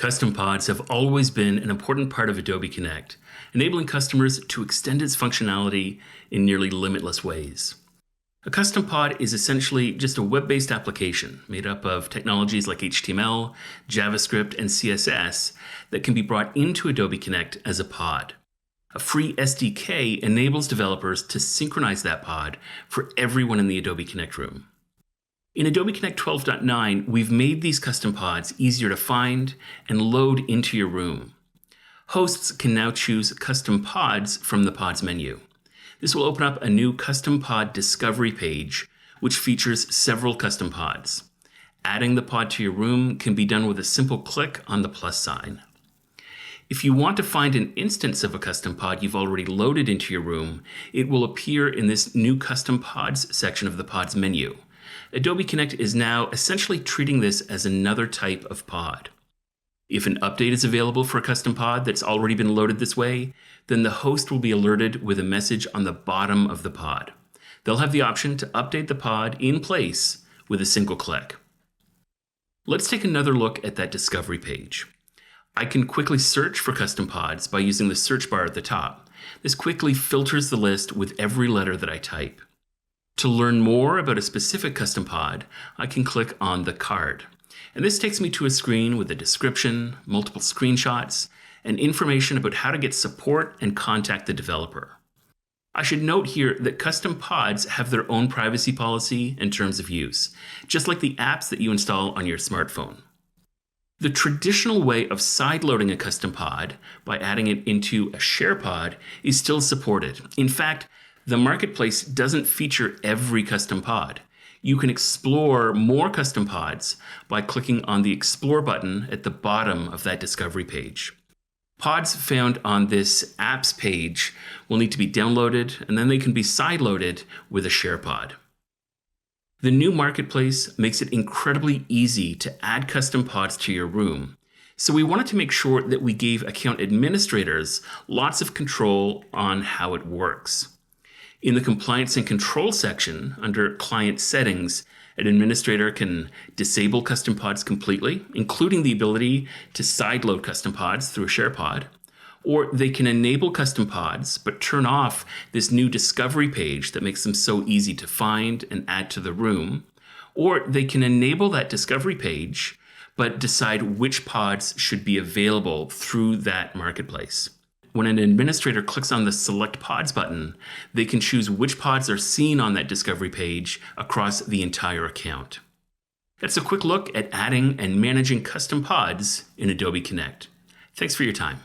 Custom pods have always been an important part of Adobe Connect, enabling customers to extend its functionality in nearly limitless ways. A custom pod is essentially just a web-based application made up of technologies like HTML, JavaScript, and CSS that can be brought into Adobe Connect as a pod. A free SDK enables developers to synchronize that pod for everyone in the Adobe Connect room. In Adobe Connect 12.9, we've made these custom pods easier to find and load into your room. Hosts can now choose custom pods from the pods menu. This will open up a new custom pod discovery page, which features several custom pods. Adding the pod to your room can be done with a simple click on the plus sign. If you want to find an instance of a custom pod you've already loaded into your room, it will appear in this new custom pods section of the pods menu. Adobe Connect is now essentially treating this as another type of pod. If an update is available for a custom pod that's already been loaded this way, then the host will be alerted with a message on the bottom of the pod. They'll have the option to update the pod in place with a single click. Let's take another look at that discovery page. I can quickly search for custom pods by using the search bar at the top. This quickly filters the list with every letter that I type. To learn more about a specific custom pod, I can click on the card. And this takes me to a screen with a description, multiple screenshots, and information about how to get support and contact the developer. I should note here that custom pods have their own privacy policy and terms of use, just like the apps that you install on your smartphone. The traditional way of sideloading a custom pod by adding it into a share pod is still supported. In fact, the marketplace doesn't feature every custom pod. You can explore more custom pods by clicking on the Explore button at the bottom of that discovery page. Pods found on this apps page will need to be downloaded, and then they can be sideloaded with a share pod. The new marketplace makes it incredibly easy to add custom pods to your room. So we wanted to make sure that we gave account administrators lots of control on how it works. In the Compliance and Control section, under Client Settings, an administrator can disable custom pods completely, including the ability to sideload custom pods through a share pod, or they can enable custom pods but turn off this new discovery page that makes them so easy to find and add to the room, or they can enable that discovery page but decide which pods should be available through that marketplace. When an administrator clicks on the Select Pods button, they can choose which pods are seen on that discovery page across the entire account. That's a quick look at adding and managing custom pods in Adobe Connect. Thanks for your time.